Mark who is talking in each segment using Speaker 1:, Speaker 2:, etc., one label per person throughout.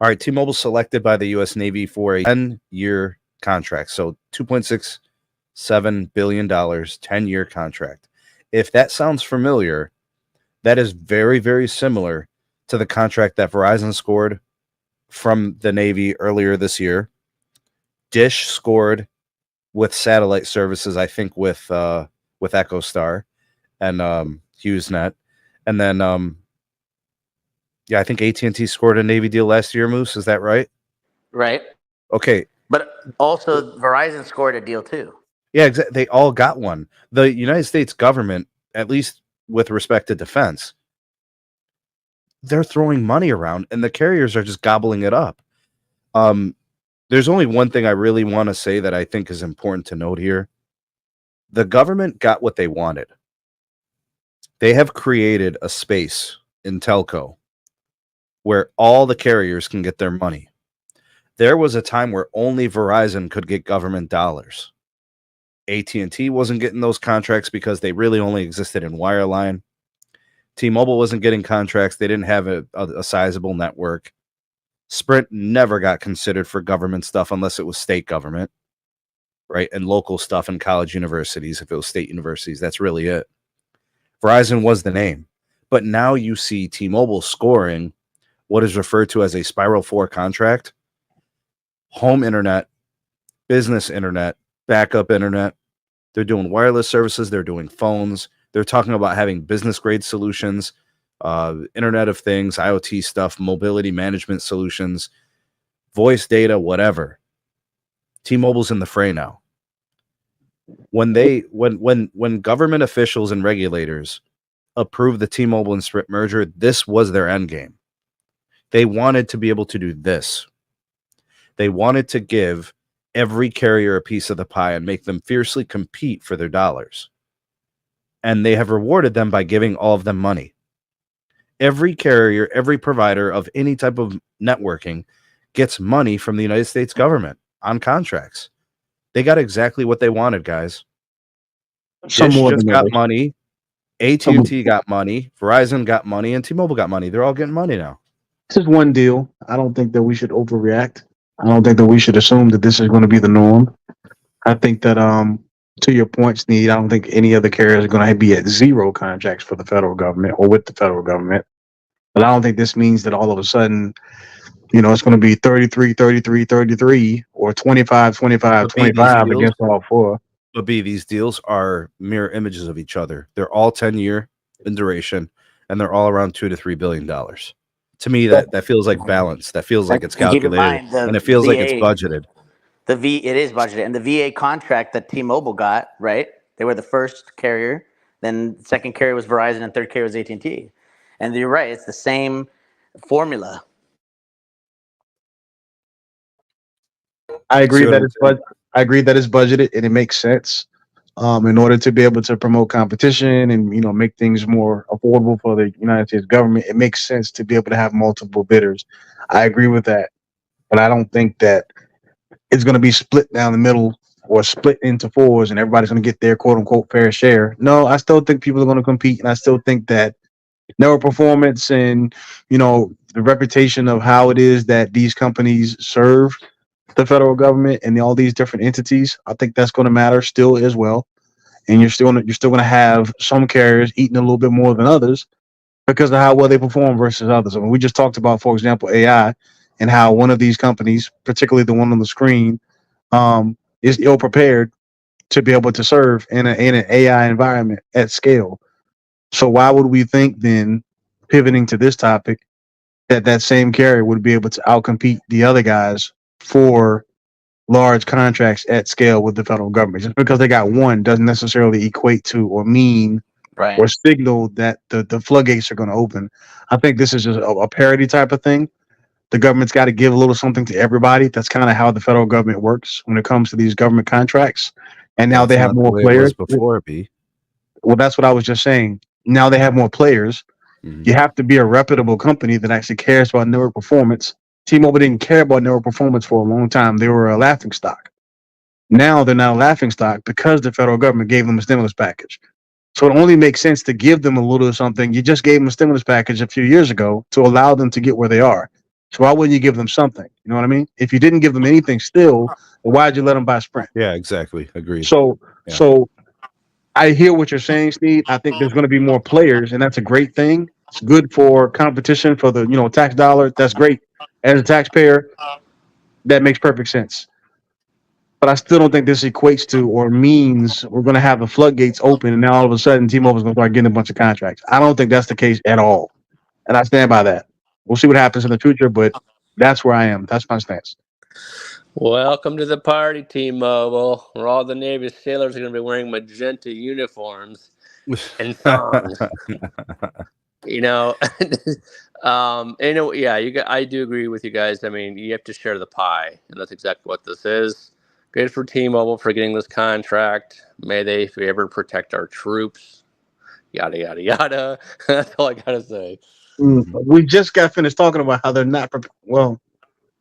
Speaker 1: All right, T-Mobile selected by the U.S. Navy for a 10-year contract. So $2.67 billion, 10-year contract. If that sounds familiar, that is very, very similar to the contract that Verizon scored from the Navy earlier this year. Dish scored with satellite services, I think with EchoStar and HughesNet. And then I think AT&T scored a Navy deal last year, Moose. Is that right?
Speaker 2: Right.
Speaker 1: Okay.
Speaker 2: But also Verizon scored a deal too.
Speaker 1: Yeah, they all got one. The United States government, at least with respect to defense, they're throwing money around and the carriers are just gobbling it up. There's only one thing I really want to say that I think is important to note here. The government got what they wanted. They have created a space in telco where all the carriers can get their money. There was a time where only Verizon could get government dollars. AT&T wasn't getting those contracts because they really only existed in wireline. T-Mobile wasn't getting contracts. They didn't have a sizable network. Sprint never got considered for government stuff unless it was state government, right? And local stuff in college universities. If it was state universities, that's really it. Verizon was the name. But now you see T-Mobile scoring what is referred to as a Spiral 4 contract. Home internet, business internet, backup internet. They're doing wireless services. They're doing phones. They're talking about having business-grade solutions, Internet of Things, IoT stuff, mobility management solutions, voice data, whatever. T-Mobile's in the fray now. When government officials and regulators approved the T-Mobile and Sprint merger, this was their end game. They wanted to be able to do this. They wanted to give every carrier a piece of the pie and make them fiercely compete for their dollars. And they have rewarded them by giving all of them money. Every carrier, every provider of any type of networking gets money from the United States government on contracts. They got exactly what they wanted, guys. Dish just got money. AT&T got money. Verizon got money. And T-Mobile got money. They're all getting money now.
Speaker 3: This is one deal. I don't think that we should overreact. I don't think that we should assume that this is going to be the norm. I think that, to your point, Sneed, I don't think any other carriers are going to be at zero contracts for the federal government or with the federal government. But I don't think this means that all of a sudden, it's going to be 33, 33, 33 or 25, 25, 25 against all four.
Speaker 1: But B, these deals are mirror images of each other. They're all 10-year in duration, and they're all around $2 to $3 billion. To me, that feels like balance. That feels like it's calculated, and it feels like it's budgeted.
Speaker 2: It is budgeted, and the VA contract that T-Mobile got, right? They were the first carrier. Then second carrier was Verizon, and third carrier was AT&T. And you're right; it's the same formula.
Speaker 3: I agree that it's budgeted, and it makes sense. In order to be able to promote competition and make things more affordable for the United States government, it makes sense to be able to have multiple bidders. I agree with that, but I don't think that it's going to be split down the middle or split into fours and everybody's going to get their quote unquote fair share. No, I still think people are going to compete, and I still think that network performance and the reputation of how it is that these companies serve the federal government and all these different entities, I think that's going to matter still as well. And you're still going to have some carriers eating a little bit more than others because of how well they perform versus others. I mean, we just talked about, for example, AI and how one of these companies, particularly the one on the screen, is ill prepared to be able to serve in an AI environment at scale. So why would we think then, pivoting to this topic, that same carrier would be able to outcompete the other guys for large contracts at scale with the federal government? Just because they got one doesn't necessarily equate to or mean or signal that the floodgates are going to open. I think this is just a parity type of thing. The government's got to give a little something to everybody. That's kind of how the federal government works when it comes to these government contracts. And now they have more players.
Speaker 1: Before, B.
Speaker 3: Well, that's what I was just saying. Now they have more players. Mm-hmm. You have to be a reputable company that actually cares about network performance. T-Mobile didn't care about network performance for a long time. They were a laughingstock. Now they're not a laughingstock because the federal government gave them a stimulus package. So it only makes sense to give them a little something. You just gave them a stimulus package a few years ago to allow them to get where they are. So why wouldn't you give them something? You know what I mean? If you didn't give them anything still, then why'd you let them buy Sprint?
Speaker 1: Yeah, exactly. Agreed.
Speaker 3: So
Speaker 1: Yeah.
Speaker 3: so I hear what you're saying, Sneed. I think there's going to be more players, and that's a great thing. It's good for competition for the tax dollar. That's great. As a taxpayer, that makes perfect sense. But I still don't think this equates to or means we're going to have the floodgates open, and now all of a sudden T-Mobile's going to start getting a bunch of contracts. I don't think that's the case at all, and I stand by that. We'll see what happens in the future, but that's where I am. That's my stance.
Speaker 4: Welcome to the party, T-Mobile, where all the Navy sailors are going to be wearing magenta uniforms and thongs. Yeah, I do agree with you guys. I mean, you have to share the pie, and that's exactly what this is. Good for T-Mobile for getting this contract. May they forever protect our troops. Yada yada yada. That's all I gotta say.
Speaker 3: We just got finished talking about how they're not prepared. Well,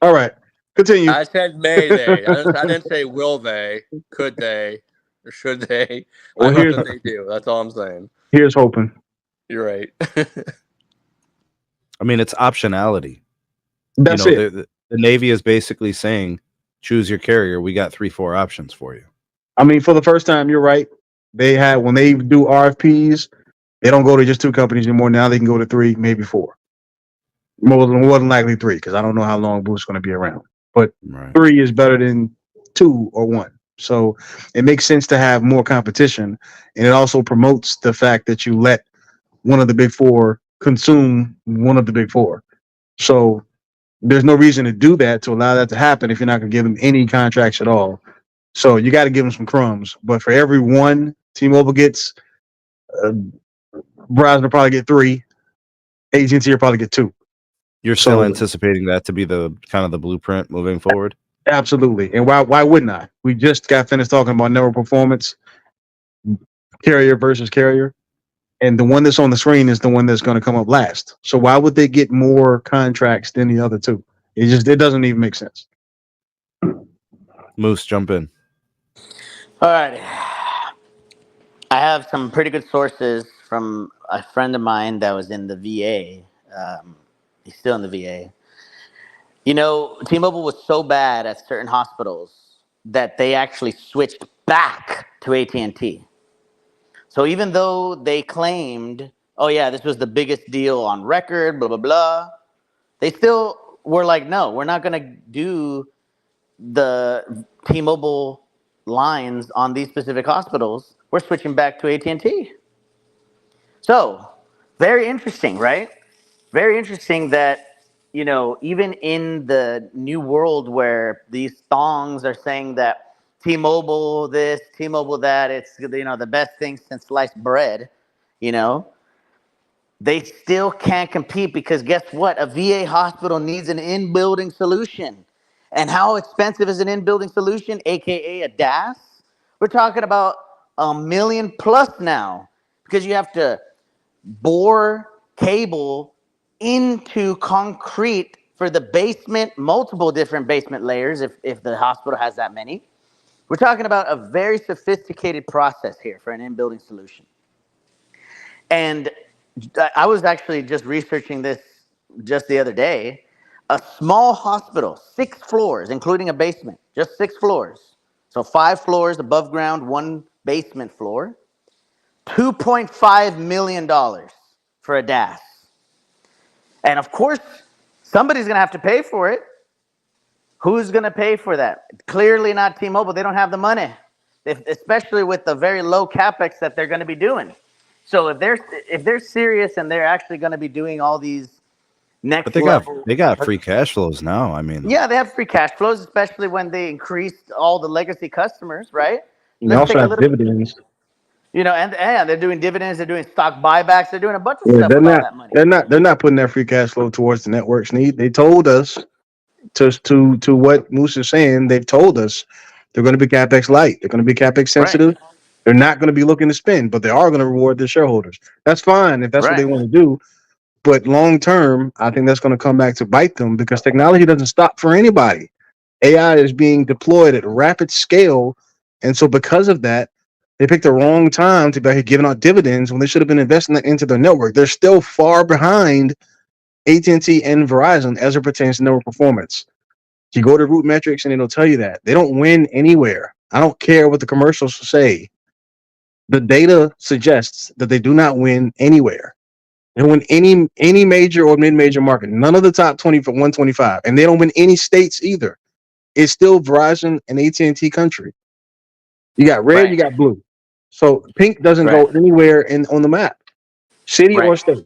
Speaker 3: all right, continue.
Speaker 4: I said may they. I didn't say will they, could they, or should they.
Speaker 3: Well,
Speaker 4: I hope that they do. That's all I'm saying.
Speaker 3: Here's hoping.
Speaker 4: You're right.
Speaker 1: I mean, it's optionality.
Speaker 3: That's it.
Speaker 1: The Navy is basically saying, choose your carrier. We got 3-4 options for you.
Speaker 3: I mean, for the first time, you're right. When they do RFPs, they don't go to just 2 companies anymore. Now they can go to 3, maybe 4. More than likely 3, because I don't know how long Booth's going to be around. But 3 is better than 2 or 1. So it makes sense to have more competition, and it also promotes the fact that you let one of the big 4 consume one of the big 4. So there's no reason to do that, to allow that to happen, if you're not going to give them any contracts at all. So you got to give them some crumbs. But for every 1 T-Mobile gets, Verizon will probably get 3. AT&T will probably get 2.
Speaker 1: You're still anticipating that to be the kind of the blueprint moving forward?
Speaker 3: Absolutely. And why wouldn't I? We just got finished talking about network performance, carrier versus carrier. And the one that's on the screen is the one that's going to come up last. So why would they get more contracts than the other 2? It doesn't even make sense.
Speaker 1: Moose, jump in.
Speaker 2: All right. I have some pretty good sources from a friend of mine that was in the VA. He's still in the VA. T-Mobile was so bad at certain hospitals that they actually switched back to AT&T. So even though they claimed, oh yeah, this was the biggest deal on record, blah, blah, blah, they still were like, no, we're not going to do the T-Mobile lines on these specific hospitals. We're switching back to AT&T. So very interesting, right? Very interesting that, even in the new world where these thongs are saying that T-Mobile this, T-Mobile that, it's, the best thing since sliced bread, they still can't compete, because guess what? A VA hospital needs an in-building solution. And how expensive is an in-building solution, AKA a DAS? We're talking about $1 million plus now, because you have to bore cable into concrete for the basement, multiple different basement layers, if the hospital has that many. We're talking about a very sophisticated process here for an in-building solution. And I was actually just researching this just the other day. A small hospital, 6 floors, including a basement, just 6 floors. So 5 floors above ground, 1 basement floor. $2.5 million for a DAS. And of course, somebody's going to have to pay for it. Who's going to pay for that? Clearly not T-Mobile. They don't have the money, especially with the very low capex that they're going to be doing. So if they're serious and they're actually going to be doing all these next level,
Speaker 1: they got free cash flows now. I mean,
Speaker 2: yeah, they have free cash flows, especially when they increased all the legacy customers, right?
Speaker 3: They also have dividends.
Speaker 2: And they're doing dividends, they're doing stock buybacks, they're doing a bunch of stuff with all that money.
Speaker 3: They're not putting that free cash flow towards the networks need. They told us to what Moose is saying. They've told us they're going to be capex light. They're going to be capex sensitive. Right. They're not going to be looking to spend, but they are going to reward their shareholders. That's fine if that's what they want to do. But long term, I think that's going to come back to bite them, because technology doesn't stop for anybody. AI is being deployed at rapid scale, and so because of that, they picked the wrong time to be giving out dividends when they should have been investing that into their network. They're still far behind AT&T and Verizon as it pertains to network performance. You go to root metrics and it'll tell you that they don't win anywhere. I don't care what the commercials say. The data suggests that they do not win anywhere. They don't win any major or mid-major market. None of the top 20 for 125, and they don't win any states either. It's still Verizon and AT&T country. You got red,
Speaker 2: Right.
Speaker 3: you got blue. So pink doesn't
Speaker 2: Right.
Speaker 3: go anywhere on the map, city or
Speaker 2: Right.
Speaker 3: state.